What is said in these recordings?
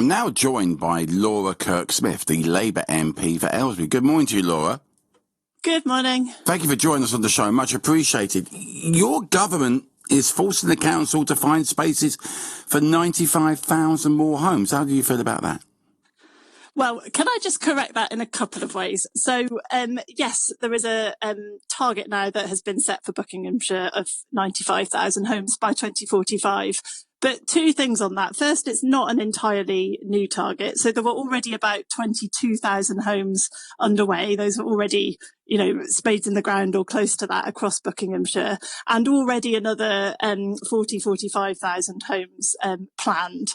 I'm now joined by Laura Kyrke-Smith, the Labour MP for Aylesbury. Good morning to you, Laura. Good morning. Thank you for joining us on the show. Much appreciated. Your government is forcing the council to find spaces for 95,000 more homes. How do you feel about that? Well, can I just correct that in a couple of ways? So, yes, there is a target now that has been set for Buckinghamshire of 95,000 homes by 2045. But two things on that. First, it's not an entirely new target. So there were already about 22,000 homes underway. Those are already, spades in the ground or close to that across Buckinghamshire, and already another 45,000 homes planned.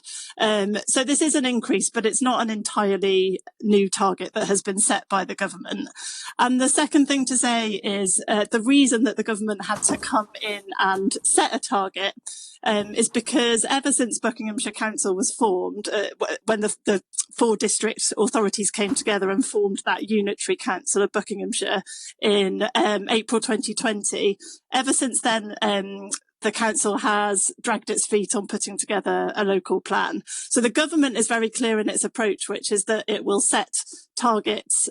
So this is an increase, but it's not an entirely new target that has been set by the government. And the second thing to say is the reason that the government had to come in and set a target is because ever since Buckinghamshire Council was formed, when the four district authorities came together and formed that unitary council of Buckinghamshire in April 2020, ever since then, the council has dragged its feet on putting together a local plan. So the government is very clear in its approach, which is that it will set targets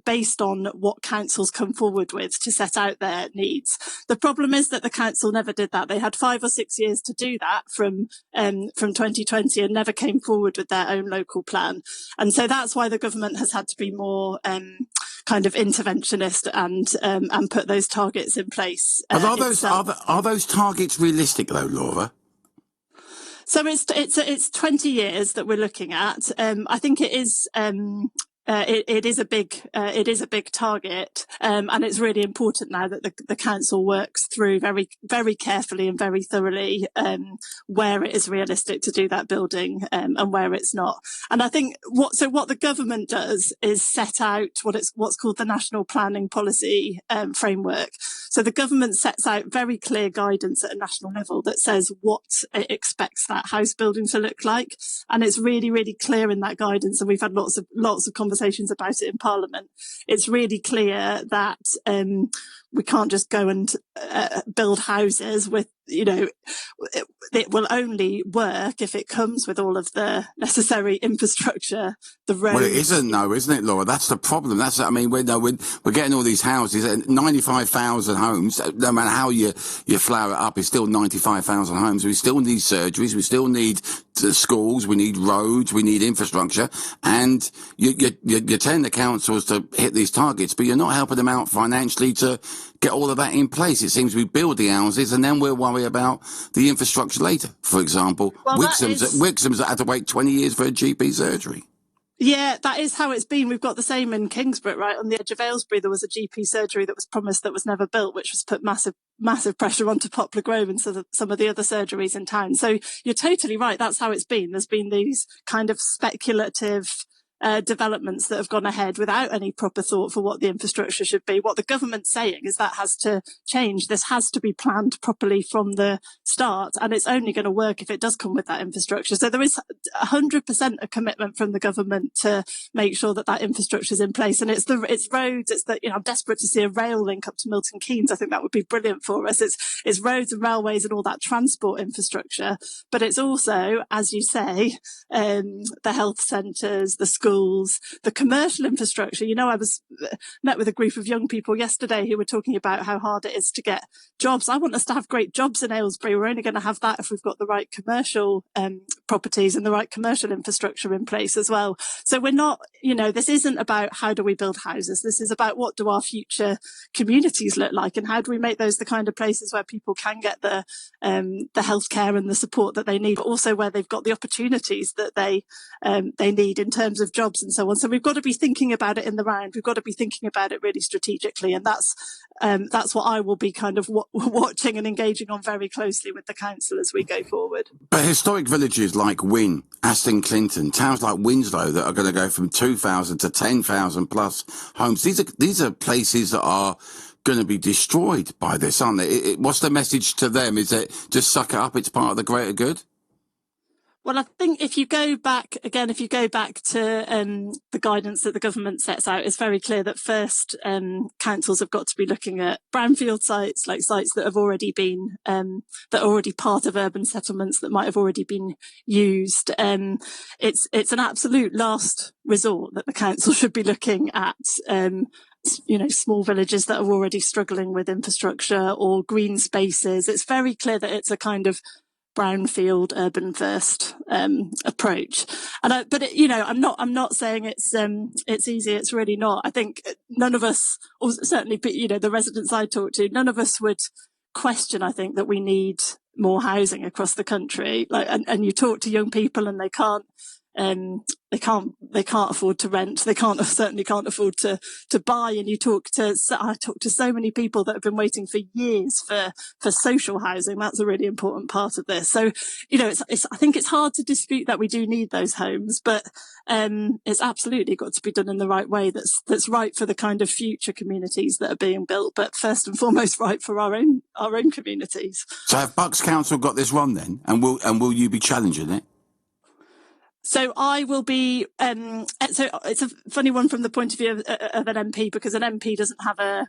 based on what councils come forward with to set out their needs. The problem is that the council never did that. They had 5 or 6 years to do that from 2020 and never came forward with their own local plan. And so that's why the government has had to be more kind of interventionist and put those targets in place. Are those targets realistic though, Laura? So it's 20 years that we're looking at. I think it is. It is a big target, and it's really important now that the council works through very, very carefully and very thoroughly where it is realistic to do that building and where it's not. And I think what the government does is set out what's called the National Planning Policy framework. So the government sets out very clear guidance at a national level that says what it expects that house building to look like, and it's really, really clear in that guidance. And we've had lots of conversations about it in Parliament. It's really clear that we can't just go and build houses with, it will only work if it comes with all of the necessary infrastructure, the roads. Well, it isn't, though, isn't it, Laura? That's the problem. We're getting all these houses, 95,000 homes. No matter how you flower it up, it's still 95,000 homes. We still need surgeries. We still need schools. We need roads. We need infrastructure. And you're telling the councils to hit these targets, but you're not helping them out financially to get all of that in place. It seems we build the houses and then we'll worry about the infrastructure later. For example, Wixham's had to wait 20 years for a GP surgery. Yeah, that is how it's been. We've got the same in Kingsborough, right? On the edge of Aylesbury, there was a GP surgery that was promised that was never built, which was put massive pressure onto Poplar Grove and some of the other surgeries in town. So you're totally right. That's how it's been. There's been these kind of speculative developments that have gone ahead without any proper thought for what the infrastructure should be. What the government's saying is that has to change. This has to be planned properly from the start, and it's only going to work if it does come with that infrastructure. So there is 100% a commitment from the government to make sure that infrastructure is in place. And it's roads. I'm desperate to see a rail link up to Milton Keynes. I think that would be brilliant for us. It's roads and railways and all that transport infrastructure, but it's also, as you say, the health centres, the schools, the commercial infrastructure. I met with a group of young people yesterday who were talking about how hard it is to get jobs. I want us to have great jobs in Aylesbury. We're only going to have that if we've got the right commercial properties and the right commercial infrastructure in place as well. So we're not, this isn't about how do we build houses. This is about what do our future communities look like and how do we make those the kind of places where people can get the healthcare and the support that they need, but also where they've got the opportunities that they need in terms of jobs and so on. So we've got to be thinking about it in the round. We've got to be thinking about it really strategically, and that's what I will be kind of watching and engaging on very closely with the council as we go forward. But historic villages like Wynne, Aston Clinton, towns like Winslow that are going to go from 2,000 to 10,000 plus homes. These are places that are going to be destroyed by this, aren't they? What's the message to them? Is it just suck it up? It's part of the greater good? Well, I think if you go back to the guidance that the government sets out, it's very clear that first councils have got to be looking at brownfield sites, like sites that have already been that are already part of urban settlements that might have already been used. It's an absolute last resort that the council should be looking at. Small villages that are already struggling with infrastructure or green spaces. It's very clear that it's a kind of brownfield urban first approach. I'm not saying it's easy. It's really not. I think none of us, or certainly, the residents I talk to, none of us would question, I think, that we need more housing across the country. And you talk to young people and they can't afford to rent. They certainly can't afford to buy. And I talk to so many people that have been waiting for years for social housing. That's a really important part of this. So, I think it's hard to dispute that we do need those homes, but it's absolutely got to be done in the right way. That's right for the kind of future communities that are being built, but first and foremost, right for our own communities. So have Bucks Council got this wrong then? And will you be challenging it? So I will be. So it's a funny one from the point of view of an MP, because an MP doesn't have a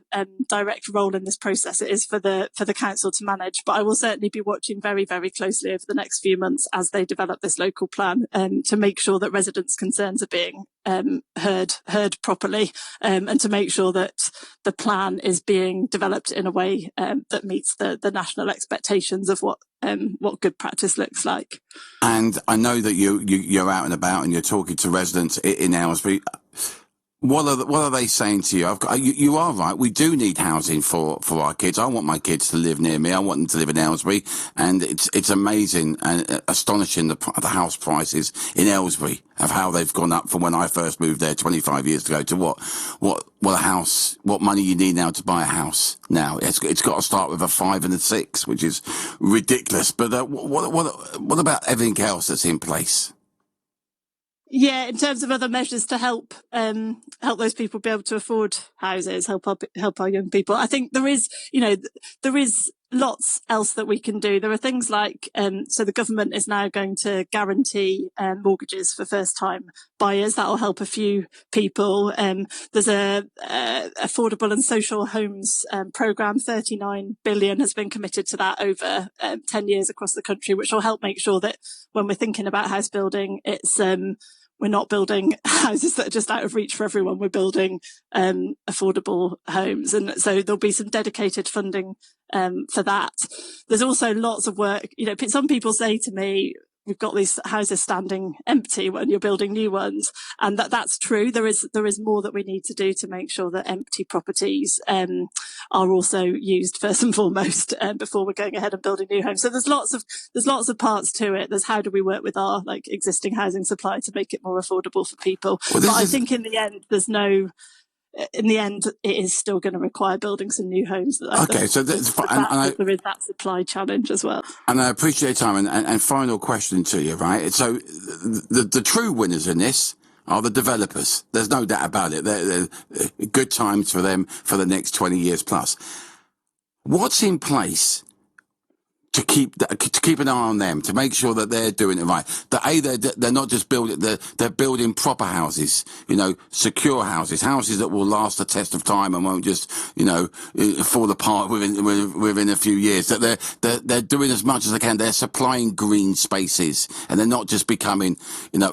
direct role in this process. It is for the council to manage. But I will certainly be watching very, very closely over the next few months as they develop this local plan, to make sure that residents' concerns are being heard properly, and to make sure that the plan is being developed in a way that meets the national expectations of what good practice looks like. And I know that you're out and about and you're talking to residents in Aylesbury. What are they saying to you? You are right. We do need housing for our kids. I want my kids to live near me. I want them to live in Aylesbury, and it's amazing and astonishing the house prices in Aylesbury of how they've gone up from when I first moved there 25 years ago to what money you need now to buy a house now. It's got to start with a 5 and a 6, which is ridiculous. But what about everything else that's in place? Yeah, in terms of other measures to help those people be able to afford houses, help our young people, I think there is lots else that we can do. There are things like, so the government is now going to guarantee mortgages for first-time buyers. That'll help a few people. There's a affordable and social homes programme. 39 billion has been committed to that over 10 years across the country, which will help make sure that when we're thinking about house building, it's we're not building houses that are just out of reach for everyone. We're building affordable homes. And so there'll be some dedicated funding for that. There's also lots of work. Some people say to me, we've got these houses standing empty when you're building new ones. And that's true. There is more that we need to do to make sure that empty properties are also used first and foremost before we're going ahead and building new homes. So there's lots of parts to it. There's how do we work with our existing housing supply to make it more affordable for people. But I think in the end, it is still going to require building some new homes. Okay, so there is that supply challenge as well. And I appreciate your time. And final question to you, right? So the true winners in this are the developers. There's no doubt about it. They're good times for them for the next 20 years plus. What's in place to keep an eye on them, to make sure that they're doing it right? That they're not just building, they're building proper houses, secure houses that will last the test of time and won't just, fall apart within a few years. That they're doing as much as they can. They're supplying green spaces, and they're not just becoming,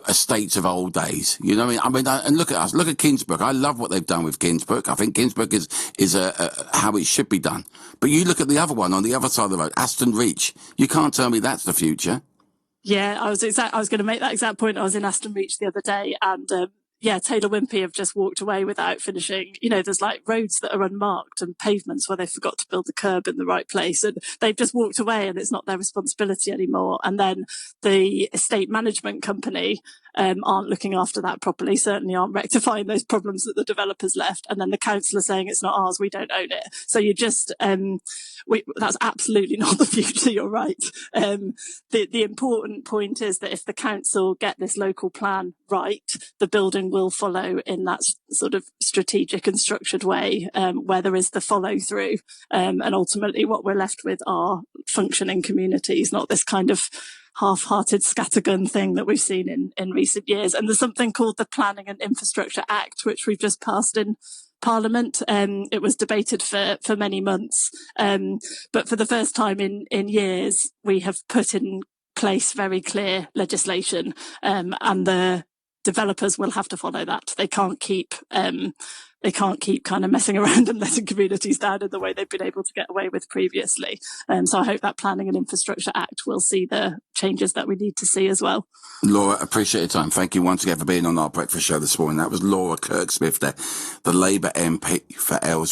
estates of old days. You know what I mean? And look at us. Look at Kingsbrook. I love what they've done with Kingsbrook. I think Kingsbrook is how it should be done. But you look at the other one on the other side of the road, Aston Reach. You can't tell me that's the future. Yeah, I was going to make that exact point. I was in Aston Reach the other day, and Taylor Wimpey have just walked away without finishing. There's roads that are unmarked and pavements where they forgot to build the curb in the right place, and they've just walked away, and it's not their responsibility anymore. And then the estate management company aren't looking after that properly, certainly aren't rectifying those problems that the developers left. And then the council are saying it's not ours, we don't own it. So you just, that's absolutely not the future, you're right. The important point is that if the council get this local plan right, the building will follow in that sort of strategic and structured way, where there is the follow through. And ultimately what we're left with are functioning communities, not this kind of half-hearted scattergun thing that we've seen in recent years. And there's something called the Planning and Infrastructure Act, which we've just passed in Parliament. It was debated for many months, but for the first time in years, we have put in place very clear legislation, and the developers will have to follow that. They can't keep kind of messing around and letting communities down in the way they've been able to get away with previously. So I hope that Planning and Infrastructure Act will see the changes that we need to see as well. Laura, appreciate your time. Thank you once again for being on our breakfast show this morning. That was Laura Kyrke-Smith, the Labour MP for Aylesbury.